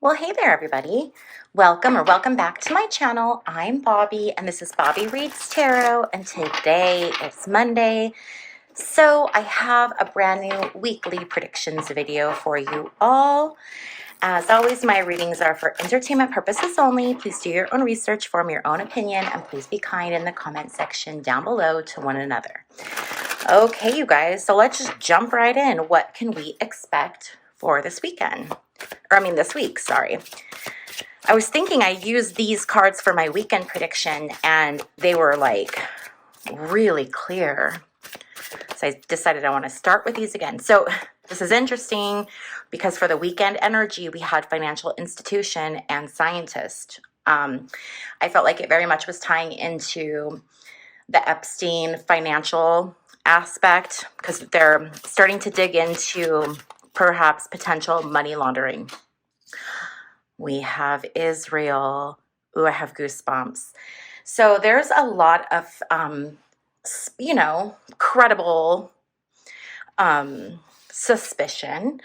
Well, hey there, everybody. Welcome back to my channel. I'm Bobbie, and this is Bobbie Reads Tarot, and today it's Monday. So I have a brand new weekly predictions video for you all. As always, my readings are for entertainment purposes only. Please do your own research, form your own opinion, and please be kind in the comment section down below to one another. Okay, you guys, so let's just jump right in. What can we expect for this weekend? This week, sorry. I was thinking I used these cards for my weekend prediction, and they were like really clear. So I decided I want to start with these again. So this is interesting because for the weekend energy, we had financial institution and scientist. I felt like it very much was tying into the Epstein financial aspect because they're starting to dig into perhaps potential money laundering. We have Israel. Ooh, I have goosebumps. So there's a lot of, credible suspicion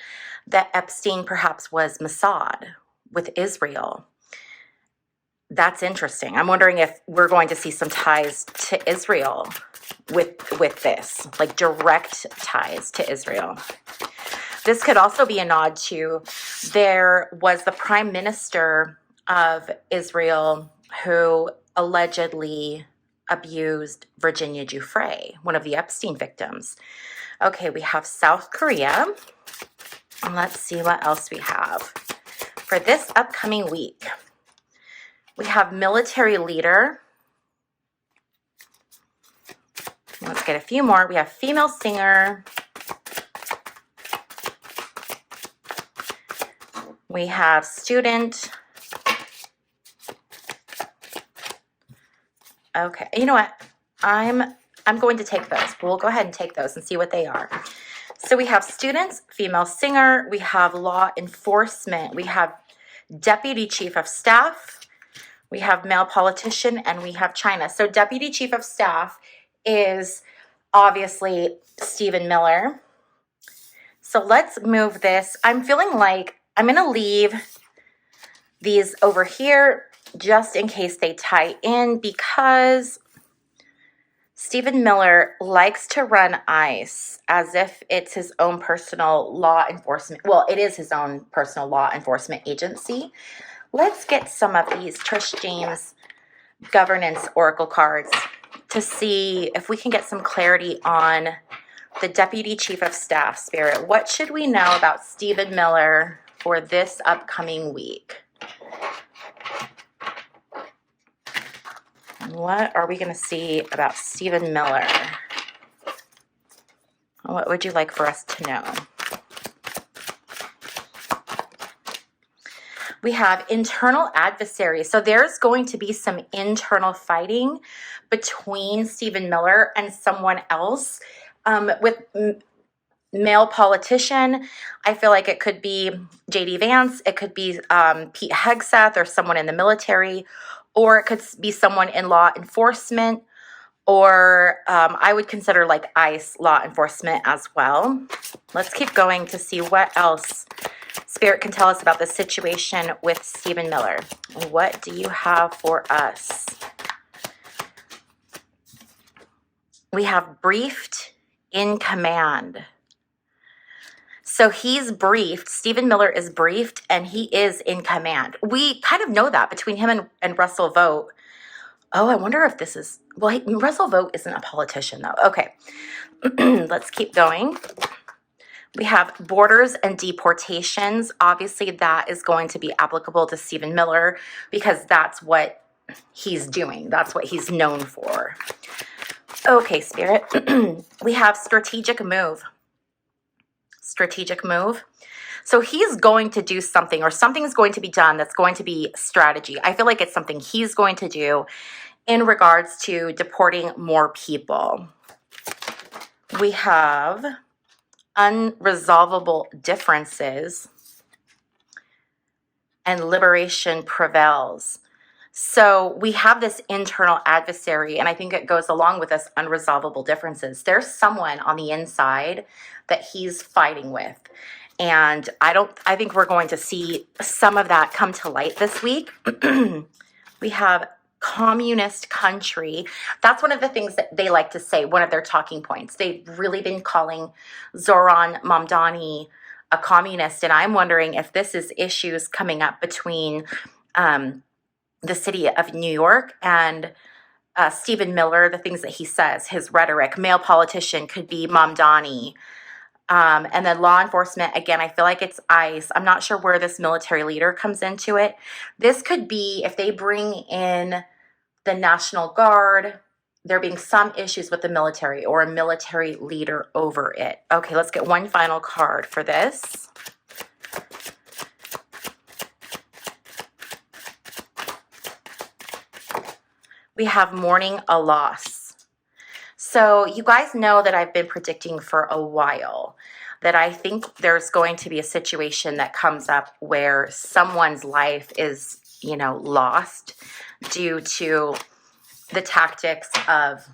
that Epstein perhaps was Mossad with Israel. That's interesting. I'm wondering if we're going to see some ties to Israel with this, like direct ties to Israel. This could also be a nod to there was the prime minister of Israel who allegedly abused Virginia Giuffre, one of the Epstein victims. Okay, we have South Korea. And let's see what else we have. For this upcoming week, we have military leader. Let's get a few more. We have female singer. We have student. Okay, you know what? I'm going to take those. We'll go ahead and take those and see what they are. So we have students, female singer, we have law enforcement, we have deputy chief of staff, we have male politician, and we have China. So deputy chief of staff is obviously Stephen Miller. So let's move this. I'm feeling like I'm going to leave these over here just in case they tie in because Stephen Miller likes to run ICE as if it's his own personal law enforcement. Well, it is his own personal law enforcement agency. Let's get some of these Trish James governance oracle cards to see if we can get some clarity on the deputy chief of staff, Spirit. What should we know about Stephen Miller for this upcoming week? What are we going to see about Stephen Miller? What would you like for us to know? We have internal adversaries. So there's going to be some internal fighting between Stephen Miller and someone else. With male politician, I feel like it could be J.D. Vance, it could be Pete Hegseth or someone in the military, or it could be someone in law enforcement, or I would consider like ICE law enforcement as well. Let's keep going to see what else Spirit can tell us about the situation with Stephen Miller. What do you have for us? We have briefed in command. So he's briefed. Stephen Miller is briefed, and he is in command. We kind of know that between him and Russell Vogt. Oh, I wonder if this is... Well, Russell Vogt isn't a politician, though. Okay, let's keep going. We have borders and deportations. Obviously, that is going to be applicable to Stephen Miller because that's what he's doing. That's what he's known for. Okay, Spirit. We have strategic move. Strategic move. So he's going to do something, or something's going to be done that's going to be strategy. I feel like it's something he's going to do in regards to deporting more people. We have unresolvable differences and liberation prevails. So we have this internal adversary, and I think it goes along with this unresolvable differences. There's someone on the inside that he's fighting with. And I think we're going to see some of that come to light this week. We have communist country. That's one of the things that they like to say, one of their talking points. They've really been calling Zoran Mamdani a communist. And I'm wondering if this is issues coming up between the city of New York and Stephen Miller, the things that he says, his rhetoric. Male politician could be Mamdani. And then law enforcement, again, I feel like it's ICE. I'm not sure where this military leader comes into it. This could be if they bring in the National Guard, there being some issues with the military or a military leader over it. Okay, let's get one final card for this. We have mourning a loss. So you guys know that I've been predicting for a while that I think there's going to be a situation that comes up where someone's life is, lost due to the tactics of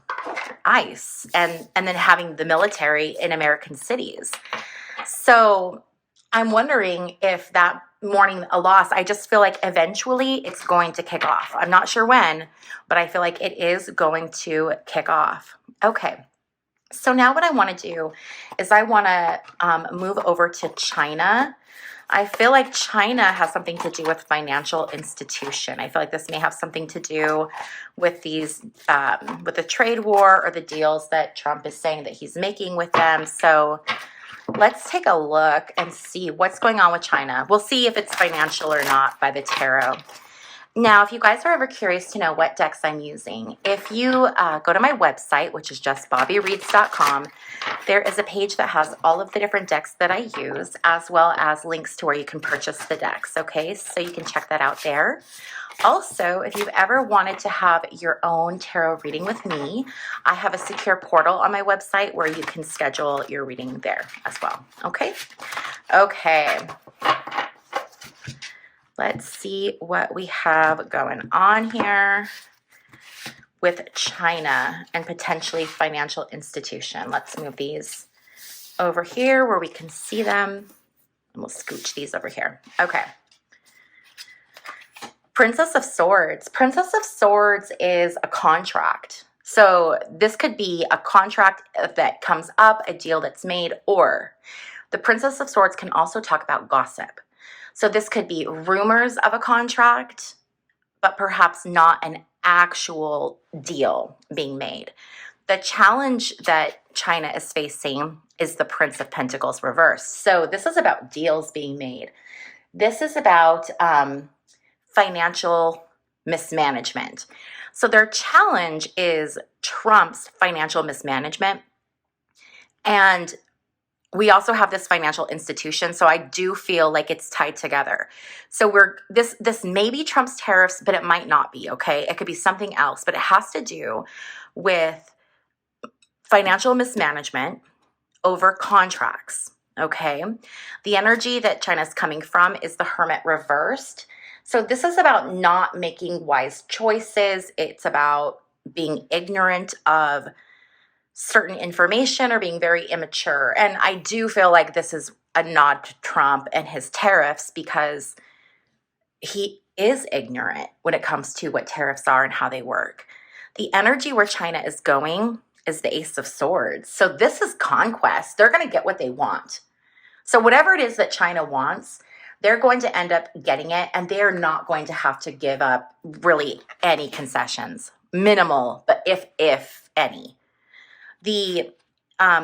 ICE and then having the military in American cities. So I'm wondering if that mourning a loss, I just feel like eventually it's going to kick off. I'm not sure when, but I feel like it is going to kick off. Okay. So now what I want to do is I want to move over to China. I feel like China has something to do with financial institution. I feel like this may have something to do with these, with the trade war or the deals that Trump is saying that he's making with them. So let's take a look and see what's going on with China. We'll see if it's financial or not by the tarot. Now, if you guys are ever curious to know what decks I'm using, if you go to my website, which is just bobbiereads.com, there is a page that has all of the different decks that I use, as well as links to where you can purchase the decks, okay? So you can check that out there. Also, if you've ever wanted to have your own tarot reading with me, I have a secure portal on my website where you can schedule your reading there as well, okay? Okay. Let's see what we have going on here with China and potentially financial institution. Let's move these over here where we can see them. And we'll scooch these over here. Okay. Princess of Swords. Princess of Swords is a contract. So this could be a contract that comes up, a deal that's made, or the Princess of Swords can also talk about gossip. So this could be rumors of a contract, but perhaps not an actual deal being made. The challenge that China is facing is the Prince of Pentacles reversed. So this is about deals being made. This is about financial mismanagement. So their challenge is Trump's financial mismanagement. And we also have this financial institution, so I do feel like it's tied together. So this may be Trump's tariffs, but it might not be, okay? It could be something else, but it has to do with financial mismanagement over contracts, okay? The energy that China's coming from is the Hermit reversed. So this is about not making wise choices. It's about being ignorant of certain information or being very immature. And I do feel like this is a nod to Trump and his tariffs because he is ignorant when it comes to what tariffs are and how they work. The energy where China is going is the Ace of Swords. So this is conquest. They're going to get what they want. So whatever it is that China wants, they're going to end up getting it, and they're not going to have to give up really any concessions. Minimal, but if any. The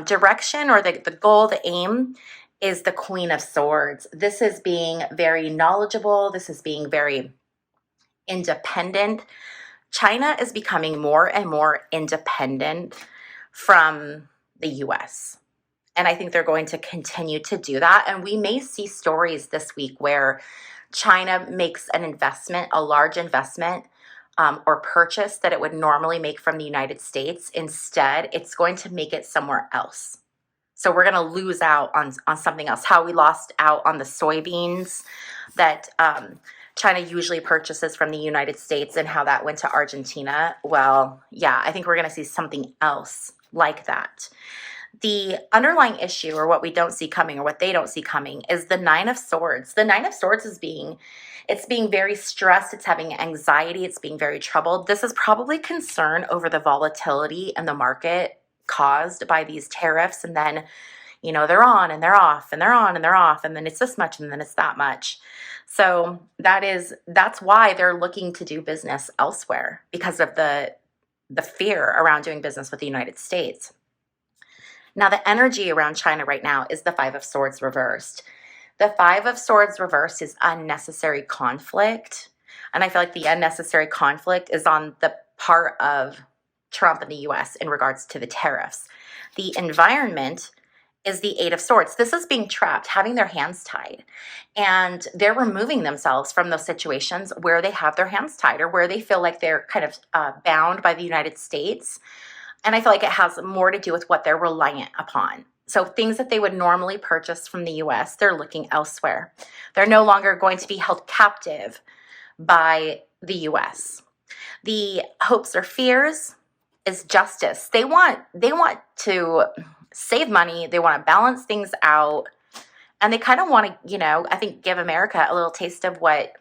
direction or the goal, the aim is the Queen of Swords. This is being very knowledgeable. This is being very independent. China is becoming more and more independent from the U.S. And I think they're going to continue to do that. And we may see stories this week where China makes an investment, a large investment, or purchase that it would normally make from the United States. Instead, it's going to make it somewhere else. So we're going to lose out on something else. How we lost out on the soybeans that China usually purchases from the United States and how that went to Argentina. Well, yeah, I think we're going to see something else like that. The underlying issue, or what we don't see coming, or what they don't see coming, is the Nine of Swords. The Nine of Swords is being very stressed. It's having anxiety. It's being very troubled. This is probably concern over the volatility in the market caused by these tariffs. And then, they're on and they're off and they're on and they're off. And then it's this much and then it's that much. So that's why they're looking to do business elsewhere, because of the fear around doing business with the United States. Now, the energy around China right now is the Five of Swords reversed. The Five of Swords reversed is unnecessary conflict. And I feel like the unnecessary conflict is on the part of Trump and the US in regards to the tariffs. The environment is the Eight of Swords. This is being trapped, having their hands tied. And they're removing themselves from those situations where they have their hands tied, or where they feel like they're kind of bound by the United States. And I feel like it has more to do with what they're reliant upon. So things that they would normally purchase from the US, they're looking elsewhere. They're no longer going to be held captive by the US. The hopes or fears is justice. They want to save money. They want to balance things out. And they kind of want to, I think, give America a little taste of what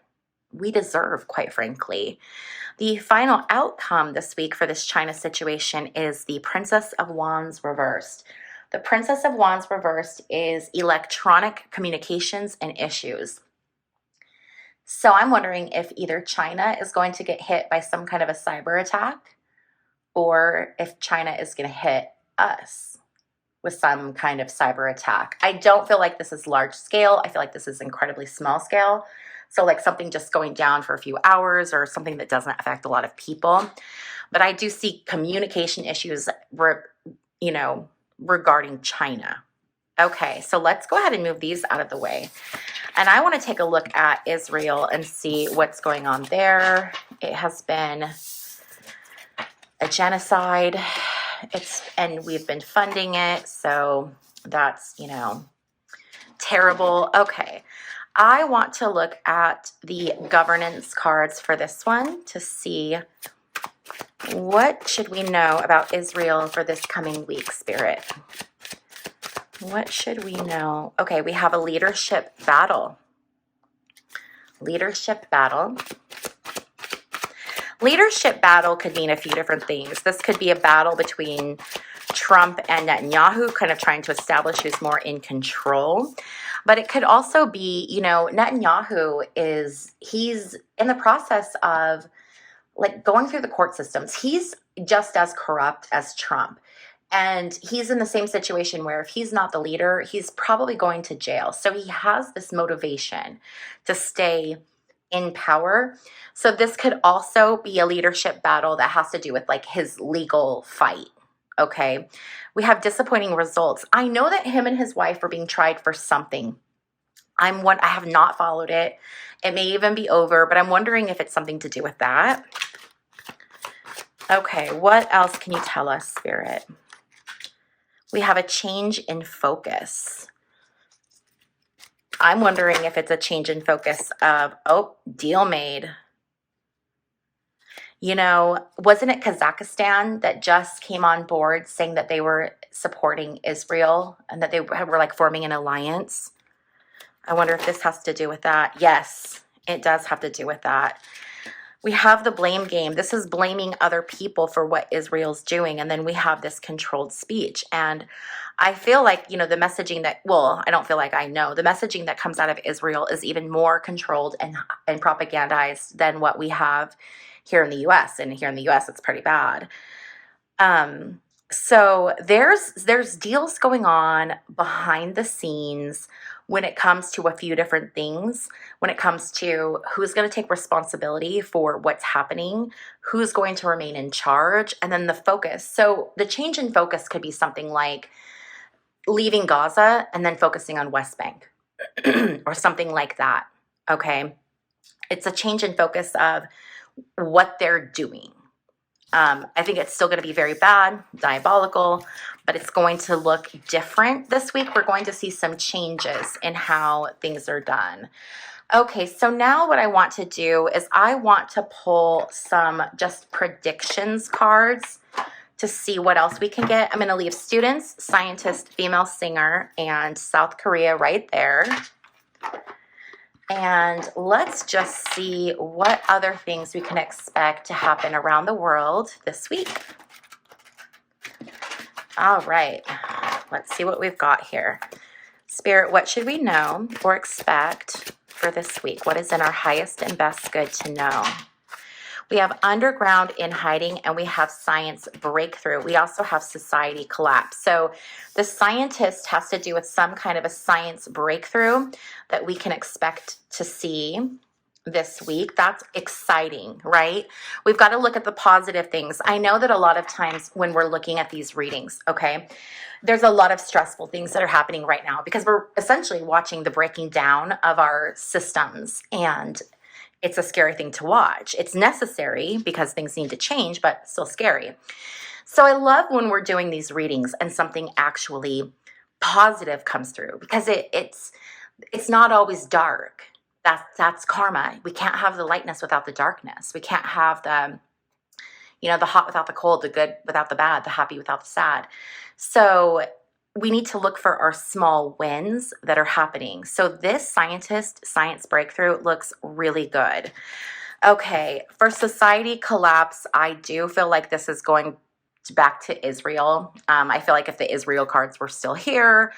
we deserve, quite frankly. The final outcome this week for this China situation is the Princess of Wands reversed. The Princess of Wands reversed is electronic communications and issues. So I'm wondering if either China is going to get hit by some kind of a cyber attack, or if China is going to hit us with some kind of cyber attack. I don't feel like this is large scale. I feel like this is incredibly small scale. So like something just going down for a few hours, or something that doesn't affect a lot of people. But I do see communication issues, regarding China. Okay, so let's go ahead and move these out of the way. And I want to take a look at Israel and see what's going on there. It has been a genocide. And we've been funding it. So that's, terrible. Okay. I want to look at the governance cards for this one to see what should we know about Israel for this coming week, Spirit. What should we know? Okay, we have a leadership battle. Leadership battle. Leadership battle could mean a few different things. This could be a battle between Trump and Netanyahu, kind of trying to establish who's more in control. But it could also be, Netanyahu he's in the process of going through the court systems. He's just as corrupt as Trump. And he's in the same situation where if he's not the leader, he's probably going to jail. So he has this motivation to stay in power. So this could also be a leadership battle that has to do with his legal fight. Okay. We have disappointing results. I know that him and his wife are being tried for something. I have not followed it. It may even be over, but I'm wondering if it's something to do with that. Okay. What else can you tell us, Spirit? We have a change in focus. I'm wondering if it's a change in focus of, deal made. Wasn't it Kazakhstan that just came on board saying that they were supporting Israel and that they were forming an alliance? I wonder if this has to do with that. Yes, it does have to do with that. We have the blame game. This is blaming other people for what Israel's doing. And then we have this controlled speech. And I feel like, the messaging I don't feel like I know. The messaging that comes out of Israel is even more controlled and propagandized than what we have here in the U.S. And here in the U.S., it's pretty bad. So there's deals going on behind the scenes when it comes to a few different things, when it comes to who's going to take responsibility for what's happening, who's going to remain in charge, and then the focus. So the change in focus could be something like leaving Gaza and then focusing on West Bank or something like that, okay? It's a change in focus of what they're doing. I think it's still going to be very bad, diabolical, but it's going to look different this week. We're going to see some changes in how things are done. Okay, so now what I want to do is I want to pull some just predictions cards to see what else we can get. I'm going to leave students, scientist, female singer, and South Korea right there. And let's just see what other things we can expect to happen around the world this week. All right, let's see what we've got here. Spirit, what should we know or expect for this week? What is in our highest and best good to know? We have underground in hiding, and we have science breakthrough. We also have society collapse. So the scientist has to do with some kind of a science breakthrough that we can expect to see this week. That's exciting, right? We've got to look at the positive things. I know that a lot of times when we're looking at these readings, okay, there's a lot of stressful things that are happening right now because we're essentially watching the breaking down of our systems, and it's a scary thing to watch. It's necessary because things need to change, but still scary. So I love when we're doing these readings and something actually positive comes through, because it's not always dark. That's karma. We can't have the lightness without the darkness. We can't have the hot without the cold, the good without the bad, the happy without the sad. So we need to look for our small wins that are happening. So this science breakthrough looks really good. Okay, for society collapse, I do feel like this is going back to Israel. I feel like if the Israel cards were still here,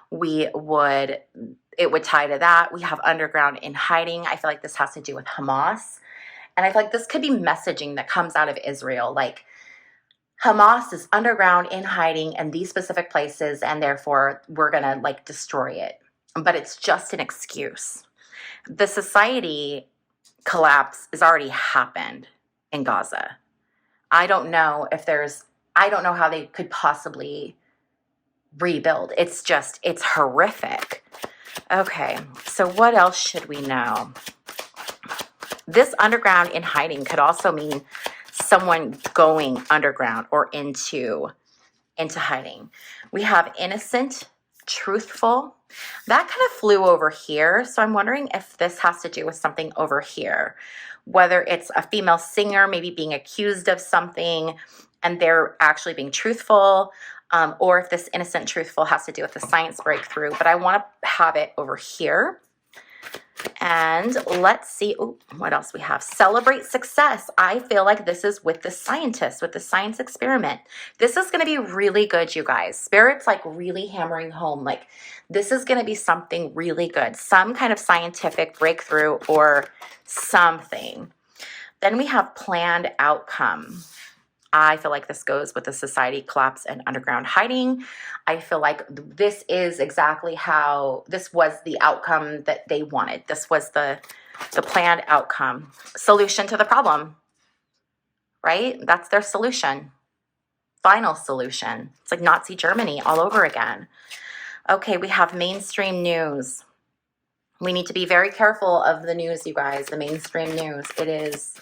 it would tie to that. We have underground in hiding. I feel like this has to do with Hamas. And I feel like this could be messaging that comes out of Israel, like Hamas is underground in hiding in these specific places, and therefore we're going to destroy it. But it's just an excuse. The society collapse has already happened in Gaza. I don't know how they could possibly rebuild. It's horrific. Okay, so what else should we know? This underground in hiding could also mean someone going underground or into hiding. We have innocent, truthful. That kind of flew over here. So I'm wondering if this has to do with something over here, whether it's a female singer maybe being accused of something and they're actually being truthful, or if this innocent, truthful has to do with the science breakthrough. But I want to have it over here. And let's see what else we have. Celebrate success. I feel like this is with the scientist, with the science experiment. This is going to be really good, you guys. Spirit's really hammering home. This is going to be something really good. Some kind of scientific breakthrough or something. Then we have planned outcome. I feel like this goes with the society collapse and underground hiding. I feel like this is exactly how this was the outcome that they wanted. This was the planned outcome. Solution to the problem, right? That's their solution. Final solution. It's like Nazi Germany all over again. Okay, we have mainstream news. We need to be very careful of the news, you guys, the mainstream news. It is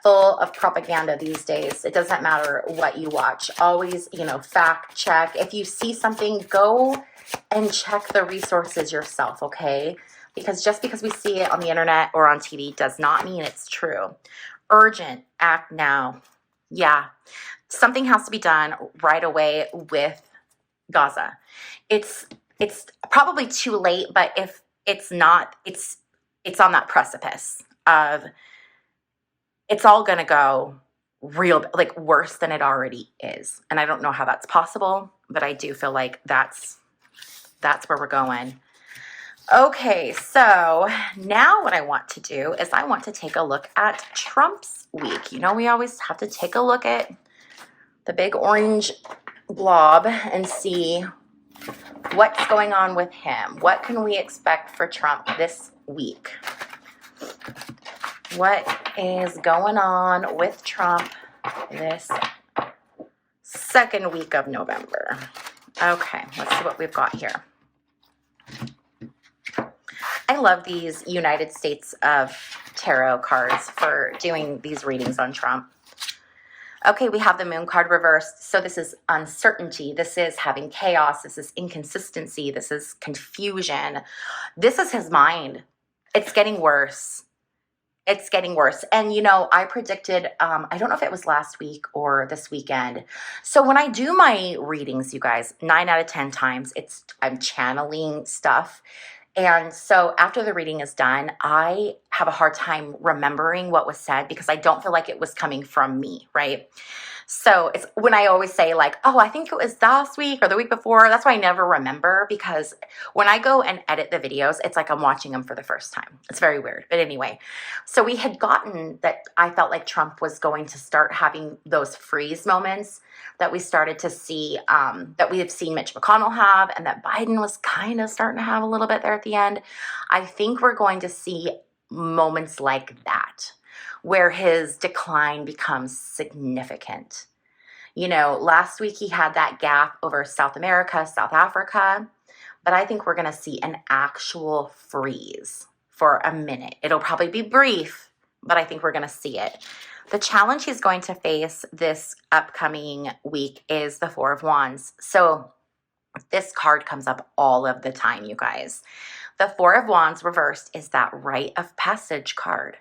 full of propaganda these days. It doesn't matter what you watch. Always, fact check. If you see something, go and check the resources yourself, okay? Because just because we see it on the internet or on TV does not mean it's true. Urgent, act now. Yeah, something has to be done right away with Gaza. It's probably too late, but if it's not, it's on that precipice of it's all going to go real, worse than it already is. And I don't know how that's possible, but I do feel like that's where we're going. Okay, so now what I want to do is I want to take a look at Trump's week. We always have to take a look at the big orange blob and see what's going on with him. What can we expect for Trump this week? What is going on with Trump this second week of November? Okay, let's see what we've got here. I love these United States of Tarot cards for doing these readings on Trump. Okay, we have the Moon card reversed. So this is uncertainty. This is having chaos. This is inconsistency. This is confusion. This is his mind. It's getting worse. It's getting worse. And, I predicted, I don't know if it was last week or this weekend. So when I do my readings, you guys, 9 out of 10 times, I'm channeling stuff. And so after the reading is done, I have a hard time remembering what was said because I don't feel like it was coming from me, right? So it's when I always say like, oh, I think it was last week or the week before. That's why I never remember, because when I go and edit the videos, it's like I'm watching them for the first time. It's very weird. But anyway, so we had gotten that I felt like Trump was going to start having those freeze moments that we started to see, that we have seen Mitch McConnell have, and that Biden was kind of starting to have a little bit there at the end. I think we're going to see moments like that, where his decline becomes significant. Last week he had that gap over South America, South Africa, but I think we're going to see an actual freeze for a minute. It'll probably be brief, but I think we're going to see it. The challenge he's going to face this upcoming week is the Four of Wands. So this card comes up all of the time, you guys. The Four of Wands reversed is that rite of passage card.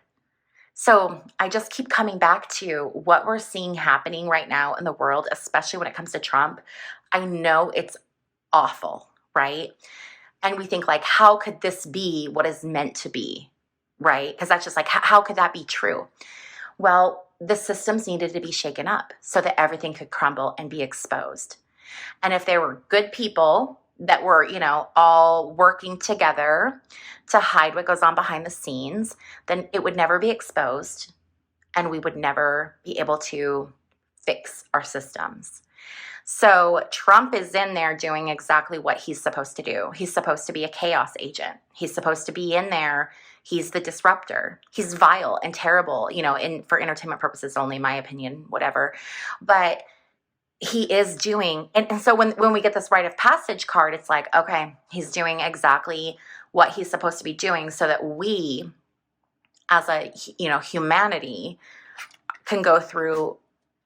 So I just keep coming back to what we're seeing happening right now in the world, especially when it comes to Trump. I know it's awful, right? And we think like, how could this be what is meant to be, right? Because that's just like, how could that be true? Well, the systems needed to be shaken up so that everything could crumble and be exposed. And if there were good people that were, all working together to hide what goes on behind the scenes, then it would never be exposed and we would never be able to fix our systems. So Trump is in there doing exactly what he's supposed to do. He's supposed to be a chaos agent. He's supposed to be in there. He's the disruptor. He's vile and terrible, for entertainment purposes only, my opinion, whatever. But he is doing, and so when we get this rite of passage card, it's like, okay, he's doing exactly what he's supposed to be doing so that we, as a, humanity, can go through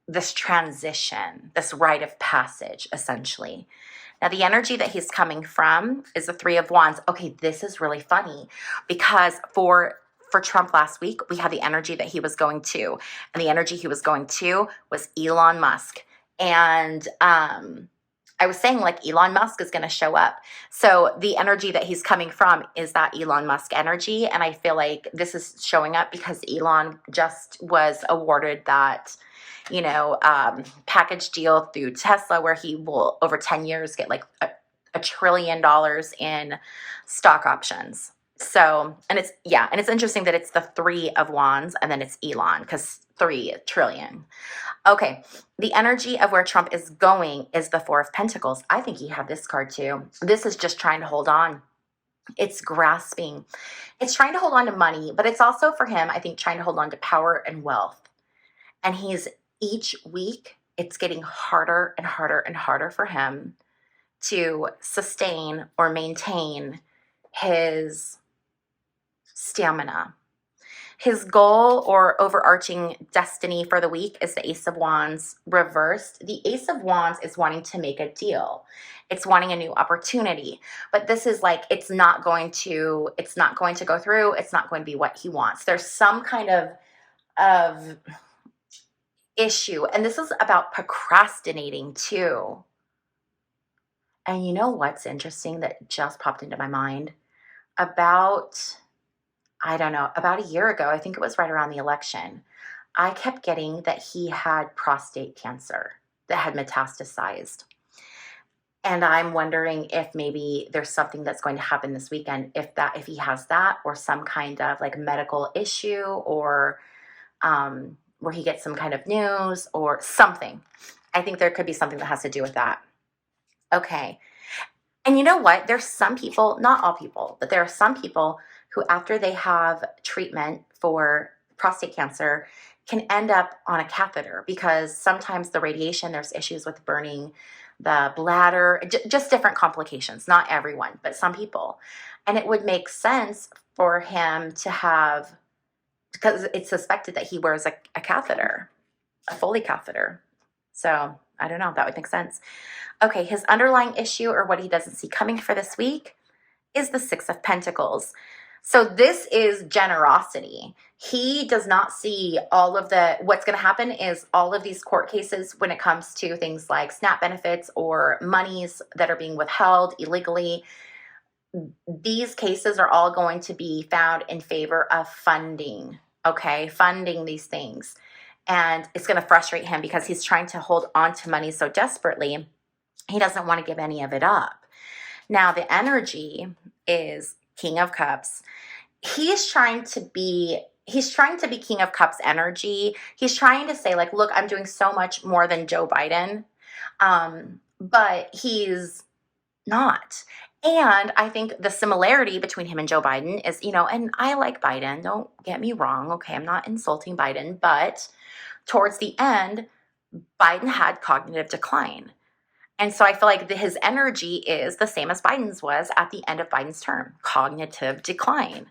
this transition, this rite of passage, essentially. Now, the energy that he's coming from is the Three of Wands. Okay, this is really funny because for Trump last week, we had the energy that he was going to, and the energy he was going to was Elon Musk. And I was saying like Elon Musk is going to show up. So the energy that he's coming from is that Elon Musk energy. And I feel like this is showing up because Elon just was awarded that, package deal through Tesla where he will over 10 years get like $1 trillion in stock options. So, and it's interesting that it's the Three of Wands and then it's Elon because 3 trillion. Okay, the energy of where Trump is going is the Four of Pentacles. I think he had this card too. This is just trying to hold on. It's grasping. It's trying to hold on to money, but it's also for him, I think, trying to hold on to power and wealth. And each week, it's getting harder and harder and harder for him to sustain or maintain his stamina. His goal or overarching destiny for the week is the Ace of Wands reversed. The Ace of Wands is wanting to make a deal. It's wanting a new opportunity. But this is like, it's not going to go through. It's not going to be what he wants. There's some kind of issue. And this is about procrastinating too. And you know what's interesting that just popped into my mind? About a year ago, I think it was right around the election, I kept getting that he had prostate cancer that had metastasized. And I'm wondering if maybe there's something that's going to happen this weekend, if he has that or some kind of like medical issue or where he gets some kind of news or something. I think there could be something that has to do with that. Okay. And you know what? There's some people, not all people, but there are some people who after they have treatment for prostate cancer can end up on a catheter because sometimes the radiation, there's issues with burning the bladder, just different complications. Not everyone, but some people. And it would make sense for him to have, because it's suspected that he wears a catheter, a Foley catheter. So I don't know, that would make sense. Okay, his underlying issue or what he doesn't see coming for this week is the Six of Pentacles. So this is generosity. He does not see all of what's going to happen is all of these court cases when it comes to things like SNAP benefits or monies that are being withheld illegally. These cases are all going to be found in favor of funding, okay? Funding these things. And it's going to frustrate him because he's trying to hold on to money so desperately. He doesn't want to give any of it up. Now, the energy is King of Cups. He's trying to be King of Cups energy. He's trying to say, like, look, I'm doing so much more than Joe Biden. But he's not. And I think the similarity between him and Joe Biden is, and I like Biden, don't get me wrong. Okay, I'm not insulting Biden, but towards the end, Biden had cognitive decline. And so I feel like his energy is the same as Biden's was at the end of Biden's term, cognitive decline.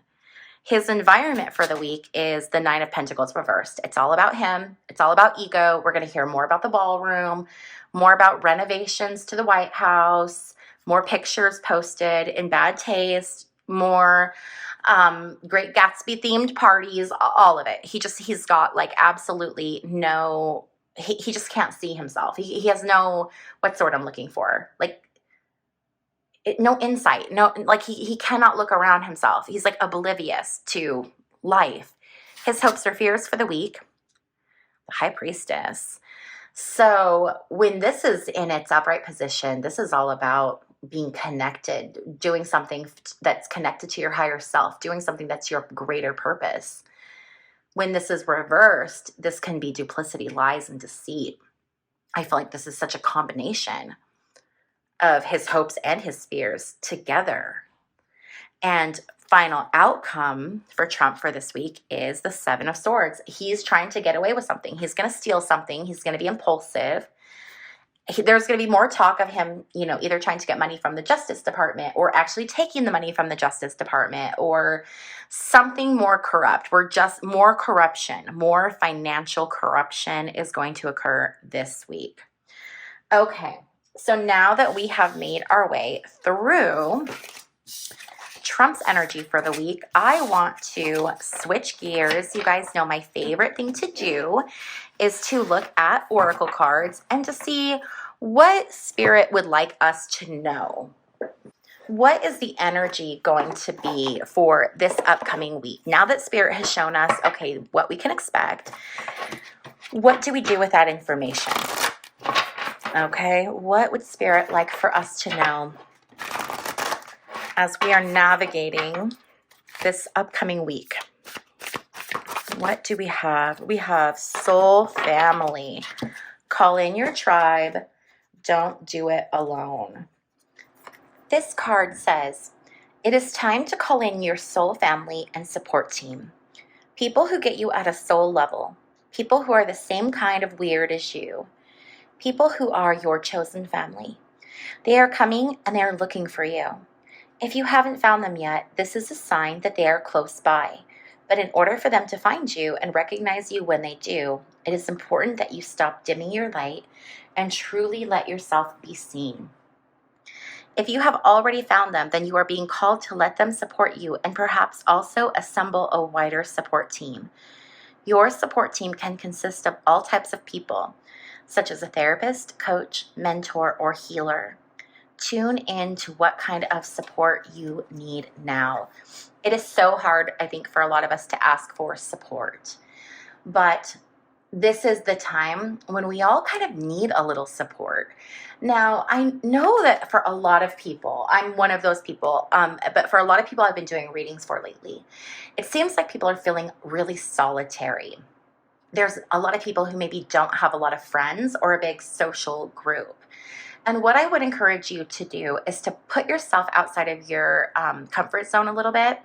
His environment for the week is the Nine of Pentacles reversed. It's all about him. It's all about ego. We're going to hear more about the ballroom, more about renovations to the White House, more pictures posted in bad taste, more Great Gatsby themed parties, all of it. He's got like absolutely no, he just can't see himself. He has no, what's the word I'm looking for? Like, no insight, no, like he cannot look around himself. He's like oblivious to life. His hopes or fears for the week, the High Priestess. So when this is in its upright position, this is all about being connected, doing something that's connected to your higher self, doing something that's your greater purpose. When this is reversed, this can be duplicity, lies, and deceit. I feel like this is such a combination of his hopes and his fears together. And final outcome for Trump for this week is the Seven of Swords. He's trying to get away with something. He's going to steal something. He's going to be impulsive. There's going to be more talk of him, either trying to get money from the Justice Department or actually taking the money from the Justice Department or something more corrupt. More corruption, more financial corruption is going to occur this week. Okay. So now that we have made our way through Trump's energy for the week, I want to switch gears. You guys know my favorite thing to do is to look at oracle cards and to see what Spirit would like us to know. What is the energy going to be for this upcoming week? Now that Spirit has shown us, okay, what we can expect, what do we do with that information? Okay, what would Spirit like for us to know as we are navigating this upcoming week? What do we have? We have soul family. Call in your tribe. Don't do it alone. This card says, it is time to call in your soul family and support team. People who get you at a soul level. People who are the same kind of weird as you. People who are your chosen family. They are coming and they are looking for you. If you haven't found them yet, this is a sign that they are close by. But in order for them to find you and recognize you when they do, it is important that you stop dimming your light and truly let yourself be seen. If you have already found them, then you are being called to let them support you and perhaps also assemble a wider support team. Your support team can consist of all types of people, such as a therapist, coach, mentor, or healer. Tune in to what kind of support you need now. It is so hard, I think, for a lot of us to ask for support. But this is the time when we all kind of need a little support. Now, I know that for a lot of people, I'm one of those people, but for a lot of people I've been doing readings for lately, it seems like people are feeling really solitary. There's a lot of people who maybe don't have a lot of friends or a big social group. And what I would encourage you to do is to put yourself outside of your comfort zone a little bit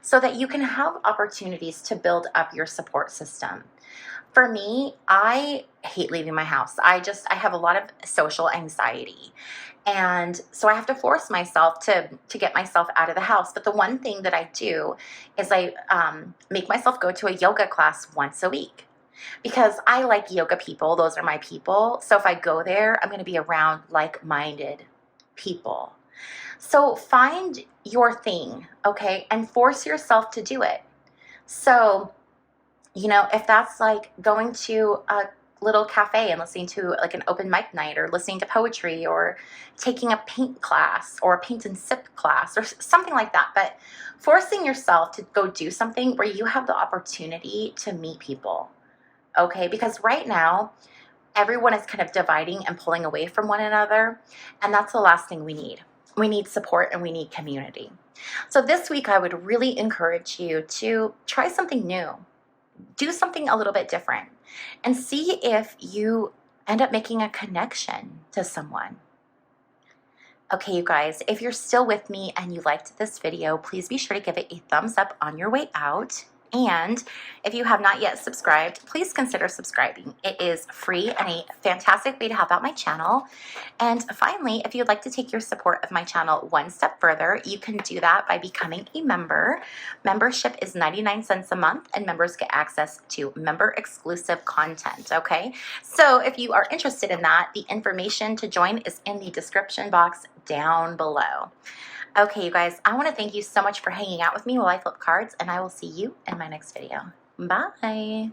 so that you can have opportunities to build up your support system. For me, I hate leaving my house. I have a lot of social anxiety. And so I have to force myself to get myself out of the house. But the one thing that I do is I make myself go to a yoga class once a week. Because I like yoga people. Those are my people. So if I go there, I'm going to be around like-minded people. So find your thing, okay, and force yourself to do it. So, if that's like going to a little cafe and listening to like an open mic night, or listening to poetry, or taking a paint class or a paint and sip class or something like that, but forcing yourself to go do something where you have the opportunity to meet people, okay? Because right now, everyone is kind of dividing and pulling away from one another, and that's the last thing we need. We need support and we need community. So this week, I would really encourage you to try something new, do something a little bit different, and see if you end up making a connection to someone. Okay, you guys, if you're still with me and you liked this video, please be sure to give it a thumbs up on your way out. And if you have not yet subscribed, please consider subscribing. It is free and a fantastic way to help out my channel. And finally, if you'd like to take your support of my channel one step further, you can do that by becoming a member. Membership is 99 cents a month, and members get access to member-exclusive content, okay? So if you are interested in that, the information to join is in the description box down below. Okay, you guys, I want to thank you so much for hanging out with me while I flip cards, and I will see you in my next video. Bye.